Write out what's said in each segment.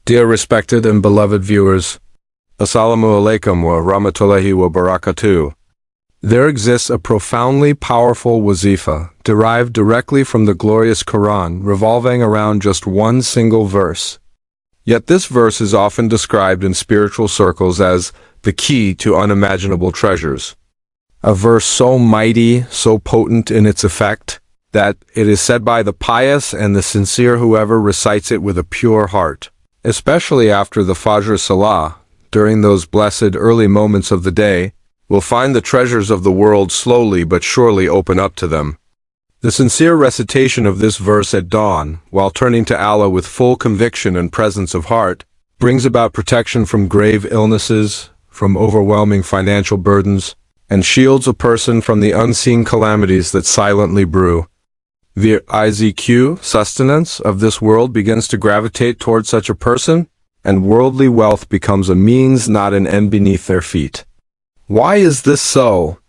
Dear respected and beloved viewers, Assalamu alaikum wa rahmatullahi wa barakatuh. There exists a profoundly powerful Wazifa, derived directly from the glorious Quran, revolving around just one single verse. Yet this verse is often described in spiritual circles as the key to unimaginable treasures. A verse so mighty, so potent in its effect, that it is said by the pious and the sincere whoever recites it with a pure heart, especially after the Fajr Salah, during those blessed early moments of the day, will find the treasures of the world slowly but surely open up to them. The sincere recitation of this verse at dawn, while turning to Allah with full conviction and presence of heart, brings about protection from grave illnesses, from overwhelming financial burdens, and shields a person from the unseen calamities that silently brew. The Rizq, sustenance, of this world begins to gravitate toward such a person, and worldly wealth becomes a means, not an end beneath their feet. Why is this so?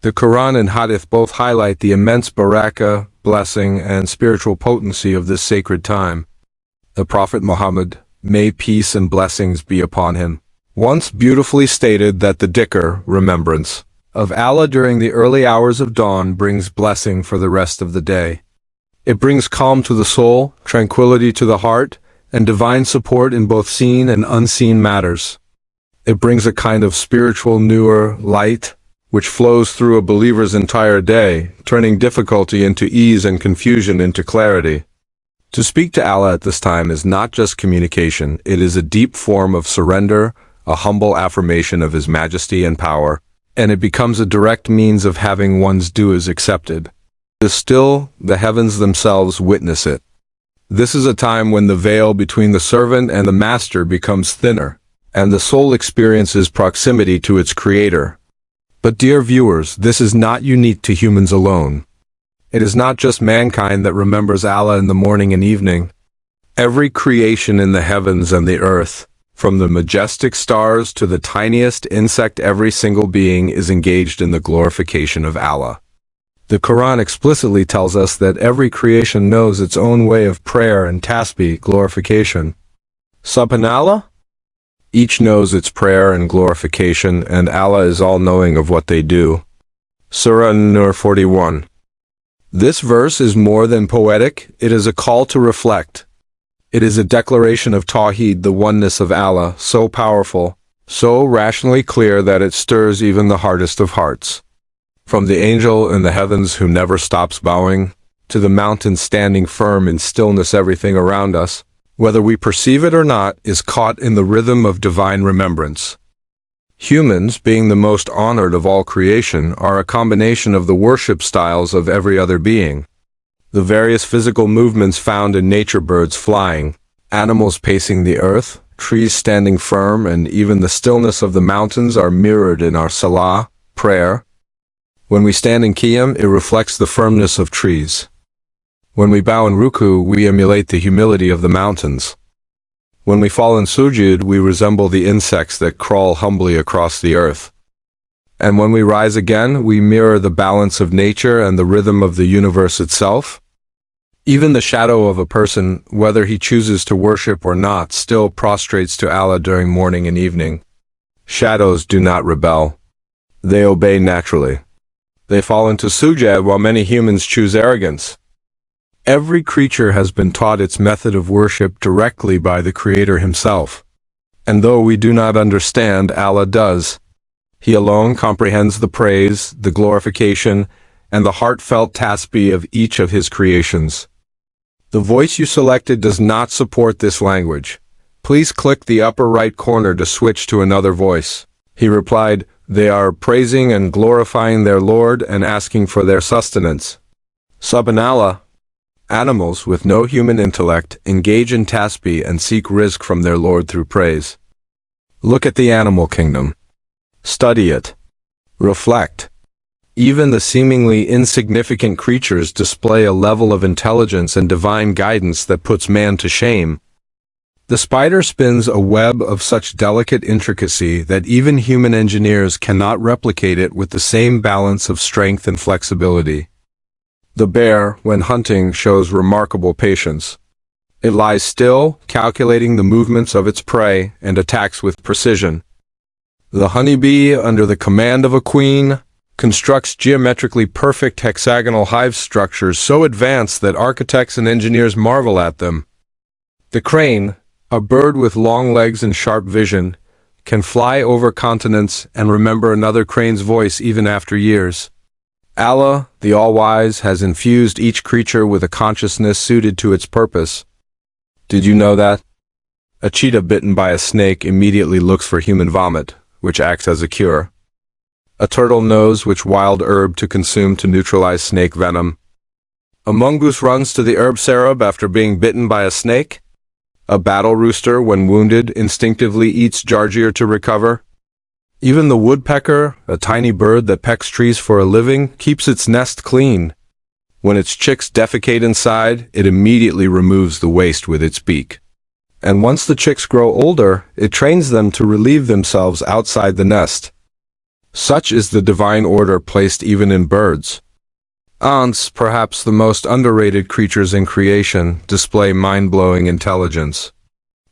The Quran and Hadith both highlight the immense barakah, blessing, and spiritual potency of this sacred time. The Prophet Muhammad, may peace and blessings be upon him, once beautifully stated that the dhikr, remembrance, of Allah during the early hours of dawn brings blessing for the rest of the day. It brings calm to the soul, tranquility to the heart, and divine support in both seen and unseen matters. It brings a kind of spiritual nur, light, which flows through a believer's entire day, turning difficulty into ease and confusion into clarity. To speak to Allah at this time is not just communication, it is a deep form of surrender, a humble affirmation of His majesty and power, and it becomes a direct means of having one's dues accepted. Still, the heavens themselves witness it. This is a time when the veil between the servant and the master becomes thinner, and the soul experiences proximity to its creator. But dear viewers, this is not unique to humans alone. It is not just mankind that remembers Allah in the morning and evening. Every creation in the heavens and the earth, from the majestic stars to the tiniest insect, every single being is engaged in the glorification of Allah. The Quran explicitly tells us that every creation knows its own way of prayer and tasbih, glorification. Subhanallah? Each knows its prayer and glorification, and Allah is all-knowing of what they do. Surah An-Nur 41. This verse is more than poetic, it is a call to reflect. It is a declaration of Tawheed, the oneness of Allah, so powerful, so rationally clear that it stirs even the hardest of hearts. From the angel in the heavens who never stops bowing, to the mountain standing firm in stillness, everything around us, whether we perceive it or not, is caught in the rhythm of divine remembrance. Humans, being the most honored of all creation, are a combination of the worship styles of every other being. The various physical movements found in nature, birds flying, animals pacing the earth, trees standing firm, and even the stillness of the mountains are mirrored in our salah, prayer. When we stand in qiyam, it reflects the firmness of trees. When we bow in ruku, we emulate the humility of the mountains. When we fall in sujud, we resemble the insects that crawl humbly across the earth. And when we rise again, we mirror the balance of nature and the rhythm of the universe itself. Even the shadow of a person, whether he chooses to worship or not, still prostrates to Allah during morning and evening. Shadows do not rebel. They obey naturally. They fall into sujud while many humans choose arrogance. Every creature has been taught its method of worship directly by the Creator Himself. And though we do not understand, Allah does. He alone comprehends the praise, the glorification, and the heartfelt tasbih of each of His creations. The voice you selected does not support this language. Please click the upper right corner to switch to another voice. He replied, they are praising and glorifying their Lord and asking for their sustenance. Subhanallah. Animals with no human intellect engage in tasbih and seek rizq from their Lord through praise. Look at the animal kingdom. Study it. Reflect. Even the seemingly insignificant creatures display a level of intelligence and divine guidance that puts man to shame. The spider spins a web of such delicate intricacy that even human engineers cannot replicate it with the same balance of strength and flexibility. The bear, when hunting, shows remarkable patience. It lies still, calculating the movements of its prey, and attacks with precision. The honeybee, under the command of a queen, constructs geometrically perfect hexagonal hive structures so advanced that architects and engineers marvel at them. The crane, a bird with long legs and sharp vision, can fly over continents and remember another crane's voice even after years. Allah, the All-Wise, has infused each creature with a consciousness suited to its purpose. Did you know that? A cheetah bitten by a snake immediately looks for human vomit, which acts as a cure. A turtle knows which wild herb to consume to neutralize snake venom. A mongoose runs to the herb carob after being bitten by a snake. A battle rooster, when wounded, instinctively eats jarjir to recover. Even the woodpecker, a tiny bird that pecks trees for a living, keeps its nest clean. When its chicks defecate inside, it immediately removes the waste with its beak. And once the chicks grow older, it trains them to relieve themselves outside the nest. Such is the divine order placed even in birds. Ants, perhaps the most underrated creatures in creation, display mind-blowing intelligence.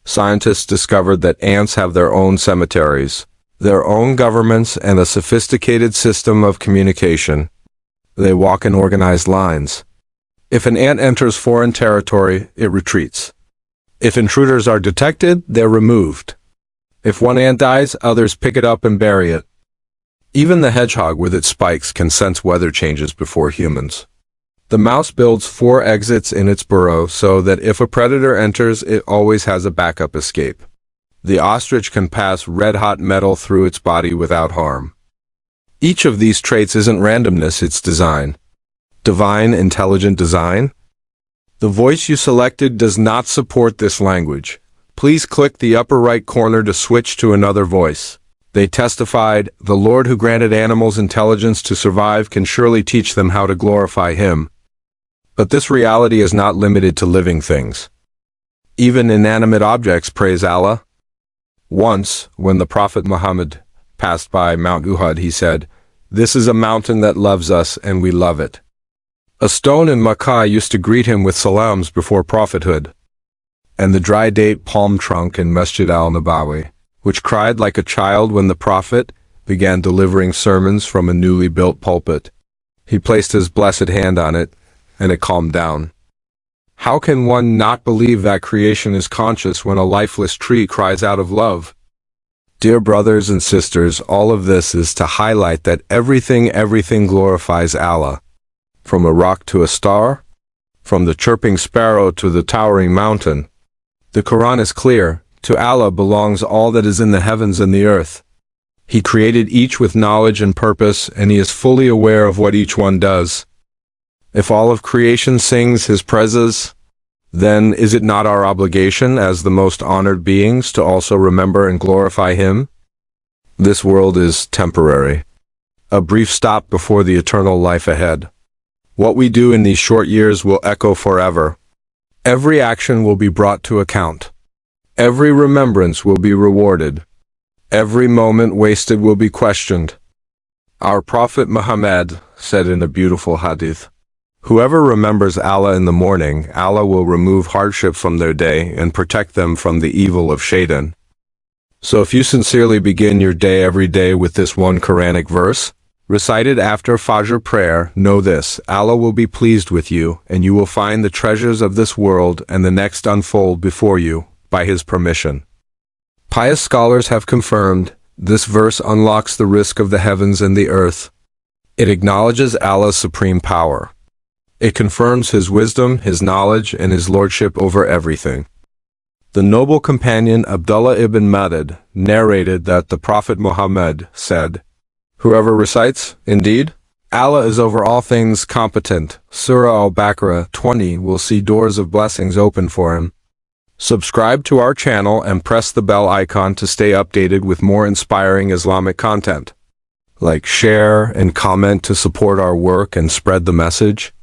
Scientists discovered that ants have their own cemeteries, their own governments, and a sophisticated system of communication. They walk in organized lines. If an ant enters foreign territory, it retreats. If intruders are detected, they're removed. If one ant dies, others pick it up and bury it. Even the hedgehog with its spikes can sense weather changes before humans. The mouse builds 4 exits in its burrow so that if a predator enters, it always has a backup escape. The ostrich can pass red-hot metal through its body without harm. Each of these traits isn't randomness, it's design. Divine, intelligent design? The voice you selected does not support this language. Please click the upper right corner to switch to another voice. They testified, "The Lord who granted animals intelligence to survive can surely teach them how to glorify Him." But this reality is not limited to living things. Even inanimate objects praise Allah. Once, when the Prophet Muhammad passed by Mount Uhud, he said, "This is a mountain that loves us and we love it." A stone in Makkah used to greet him with salams before prophethood. And the dry date palm trunk in Masjid al-Nabawi, which cried like a child when the Prophet began delivering sermons from a newly built pulpit. He placed his blessed hand on it, and it calmed down. How can one not believe that creation is conscious when a lifeless tree cries out of love? Dear brothers and sisters, all of this is to highlight that everything glorifies Allah. From a rock to a star, from the chirping sparrow to the towering mountain. The Quran is clear. To Allah belongs all that is in the heavens and the earth. He created each with knowledge and purpose, and He is fully aware of what each one does. If all of creation sings His praises, then is it not our obligation as the most honored beings to also remember and glorify Him? This world is temporary, a brief stop before the eternal life ahead. What we do in these short years will echo forever. Every action will be brought to account. Every remembrance will be rewarded. Every moment wasted will be questioned. Our Prophet Muhammad said in a beautiful hadith, "Whoever remembers Allah in the morning, Allah will remove hardship from their day and protect them from the evil of Shaitan." So if you sincerely begin your day every day with this one Quranic verse, recited after Fajr prayer, know this: Allah will be pleased with you, and you will find the treasures of this world and the next unfold before you, by His permission. Pious scholars have confirmed, this verse unlocks the Rizq of the heavens and the earth. It acknowledges Allah's supreme power. It confirms His wisdom, His knowledge, and His lordship over everything. The noble companion Abdullah ibn Madad narrated that the Prophet Muhammad said, "Whoever recites, indeed, Allah is over all things competent. Surah Al-Baqarah 20 will see doors of blessings open for him." Subscribe to our channel and press the bell icon to stay updated with more inspiring Islamic content. Like, share, and comment to support our work and spread the message.